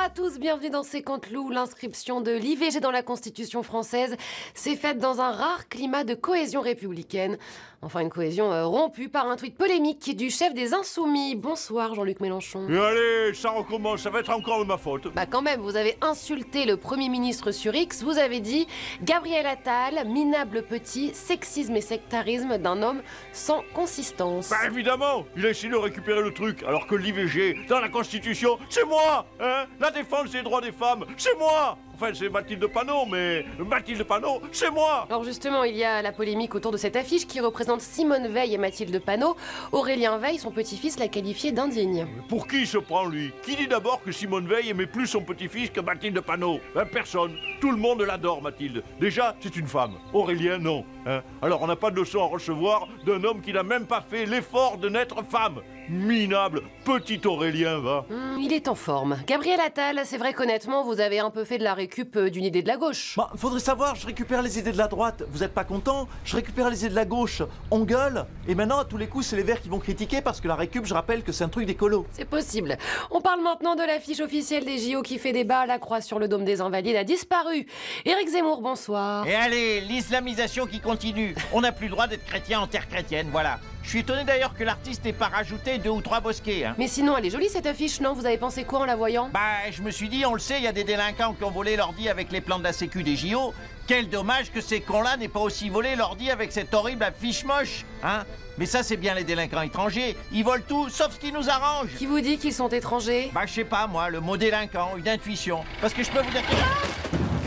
à tous, bienvenue dans C'est Contre Loup. L'inscription de l'IVG dans la Constitution française s'est faite dans un rare climat de cohésion républicaine. Enfin, une cohésion rompue par un tweet polémique du chef des Insoumis. Bonsoir Jean-Luc Mélenchon. Et allez, ça recommence, ça va être encore de ma faute. Bah quand même, vous avez insulté le Premier ministre sur X, vous avez dit « Gabriel Attal, minable petit, sexisme et sectarisme d'un homme sans consistance ». Bah évidemment, il a essayé de récupérer le truc, alors que l'IVG, dans la Constitution, c'est moi, hein. La défense des droits des femmes, c'est moi. Enfin, c'est Mathilde Panot, mais Mathilde Panot, c'est moi. Alors justement, il y a la polémique autour de cette affiche qui représente Simone Veil et Mathilde Panot. Aurélien Veil, son petit-fils, l'a qualifié d'indigne. Pour qui il se prend, lui? Qui dit d'abord que Simone Veil aimait plus son petit-fils que Mathilde Panot? Ben, personne. Tout le monde l'adore, Mathilde. Déjà, c'est une femme. Aurélien, non. Hein. Alors, on n'a pas de leçon à recevoir d'un homme qui n'a même pas fait l'effort de naître femme. Minable, petit Aurélien, va. Il est en forme. Gabriel Attal, c'est vrai qu'honnêtement, vous avez un peu fait de la récup d'une idée de la gauche. Bah, faudrait savoir, je récupère les idées de la droite. Vous êtes pas content? Je récupère les idées de la gauche. On gueule. Et maintenant, à tous les coups, c'est les Verts qui vont critiquer parce que la récup, je rappelle que c'est un truc d'écolo. C'est possible. On parle maintenant de l'affiche officielle des JO qui fait débat. La croix sur le dôme des Invalides a disparu. Éric Zemmour, bonsoir. Et allez, l'islamisation qui continue. On n'a plus le droit d'être chrétien en terre chrétienne, voilà. Je suis étonné d'ailleurs que l'artiste n'ait pas rajouté 2 ou 3 bosquets. Hein. Mais sinon, elle est jolie cette affiche, non? Vous avez pensé quoi en la voyant? Bah, je me suis dit, on le sait, il y a des délinquants qui ont volé l'ordi avec les plans de la sécu des JO. Quel dommage que ces cons-là n'aient pas aussi volé l'ordi avec cette horrible affiche moche, hein. Mais ça, c'est bien les délinquants étrangers. Ils volent tout, sauf ce qui nous arrange. Qui vous dit qu'ils sont étrangers? Bah, je sais pas, moi, le mot délinquant, une intuition. Parce que je peux vous dire que...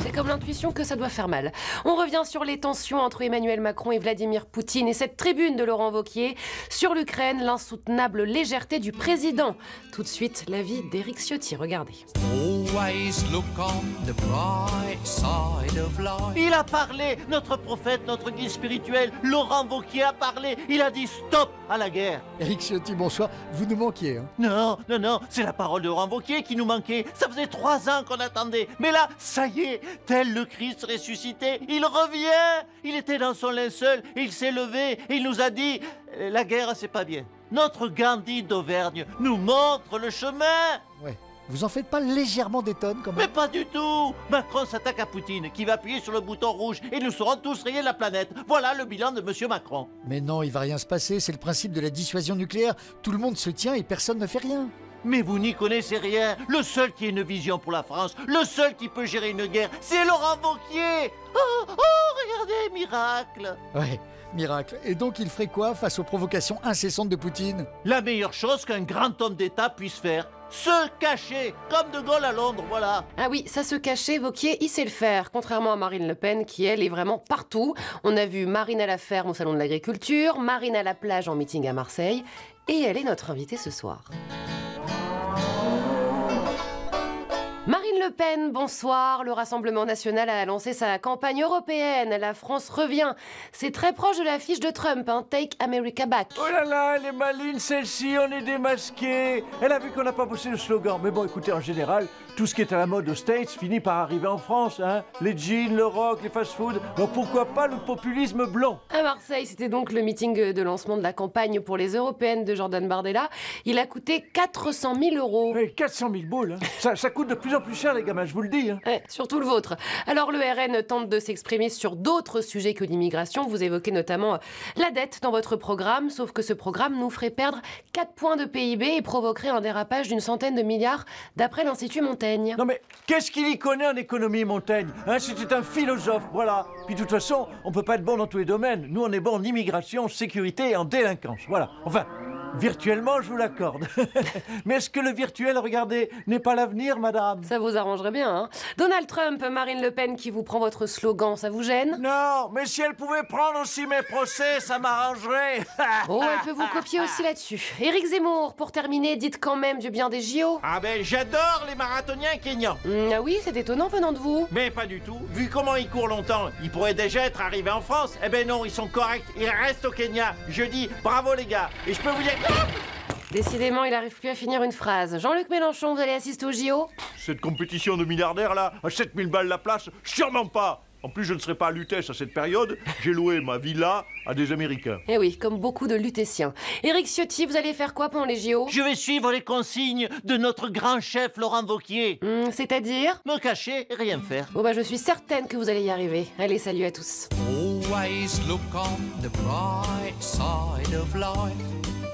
C'est comme l'intuition que ça doit faire mal. On revient sur les tensions entre Emmanuel Macron et Vladimir Poutine et cette tribune de Laurent Wauquiez sur l'Ukraine, l'insoutenable légèreté du président. Tout de suite, l'avis d'Éric Ciotti, regardez. Il a parlé, notre prophète, notre guide spirituel, Laurent Wauquiez a parlé. Il a dit stop à la guerre. Éric Ciotti, bonsoir. Vous nous manquiez, hein? Non, non, non, c'est la parole de Laurent Wauquiez qui nous manquait. Ça faisait 3 ans qu'on attendait. Mais là, ça y est, tel le Christ ressuscité, il revient. Il était dans son linceul, il s'est levé, et il nous a dit, la guerre, c'est pas bien. Notre Gandhi d'Auvergne nous montre le chemin. Ouais. Vous en faites pas légèrement des tonnes, quand même? Mais pas du tout. Macron s'attaque à Poutine, qui va appuyer sur le bouton rouge, et nous serons tous rayés de la planète. Voilà le bilan de Monsieur Macron. Mais non, il va rien se passer, c'est le principe de la dissuasion nucléaire. Tout le monde se tient et personne ne fait rien. Mais vous n'y connaissez rien. Le seul qui a une vision pour la France, le seul qui peut gérer une guerre, c'est Laurent Wauquiez. Oh, regardez, miracle. Ouais, miracle. Et donc il ferait quoi face aux provocations incessantes de Poutine? La meilleure chose qu'un grand homme d'État puisse faire, se cacher, comme De Gaulle à Londres, voilà. Ah oui, ça se cachait, Wauquiez, il sait le faire, contrairement à Marine Le Pen, qui elle est vraiment partout. On a vu Marine à la ferme au Salon de l'Agriculture, Marine à la plage en meeting à Marseille, et elle est notre invitée ce soir. Marine Le Pen, bonsoir. Le Rassemblement national a lancé sa campagne européenne. La France revient. C'est très proche de l'affiche de Trump, hein, Take America Back. Oh là là, elle est maligne celle-ci, on est démasqué. Elle a vu qu'on n'a pas bossé le slogan. Mais bon, écoutez, en général, tout ce qui est à la mode aux States finit par arriver en France. Hein. Les jeans, le rock, les fast-food. Donc pourquoi pas le populisme blanc? À Marseille, c'était donc le meeting de lancement de la campagne pour les européennes de Jordan Bardella. Il a coûté 400 000 €. Hey, 400 000 boules, hein. Ça coûte de plus en plus cher, les gamins, je vous le dis. Hein. Ouais, surtout le vôtre. Alors le RN tente de s'exprimer sur d'autres sujets que l'immigration. Vous évoquez notamment la dette dans votre programme, sauf que ce programme nous ferait perdre 4 points de PIB et provoquerait un dérapage d'une centaine de milliards d'après l'Institut Montaigne. Non mais, qu'est-ce qu'il y connaît en économie, Montaigne, hein? C'était un philosophe, voilà. Puis de toute façon, on peut pas être bon dans tous les domaines. Nous, on est bon en immigration, sécurité et en délinquance, voilà. Enfin... virtuellement, je vous l'accorde. Mais est-ce que le virtuel, regardez, n'est pas l'avenir, madame? Ça vous arrangerait bien, hein? Donald Trump, Marine Le Pen qui vous prend votre slogan, ça vous gêne? Non, mais si elle pouvait prendre aussi mes procès, ça m'arrangerait. Oh, elle peut vous copier aussi là-dessus. Éric Zemmour, pour terminer, dites quand même du bien des JO. Ah ben, j'adore les marathoniens kenyans. Ah oui, c'est étonnant venant de vous. Mais pas du tout. Vu comment ils courent longtemps, ils pourraient déjà être arrivés en France. Eh ben non, ils sont corrects. Ils restent au Kenya. Je dis bravo les gars. Et je peux vous dire... Décidément, il n'arrive plus à finir une phrase. Jean-Luc Mélenchon, vous allez assister au JO? Cette compétition de milliardaires, là, à 7000 balles la place, sûrement pas. En plus, je ne serai pas à Lutèce à cette période. J'ai loué ma villa à des Américains. Eh oui, comme beaucoup de lutétiens. Éric Ciotti, vous allez faire quoi pendant les JO? Je vais suivre les consignes de notre grand chef Laurent Wauquiez. C'est-à-dire? Me cacher et rien faire. Bon bah je suis certaine que vous allez y arriver. Allez, salut à tous. Always look on the bright side of life.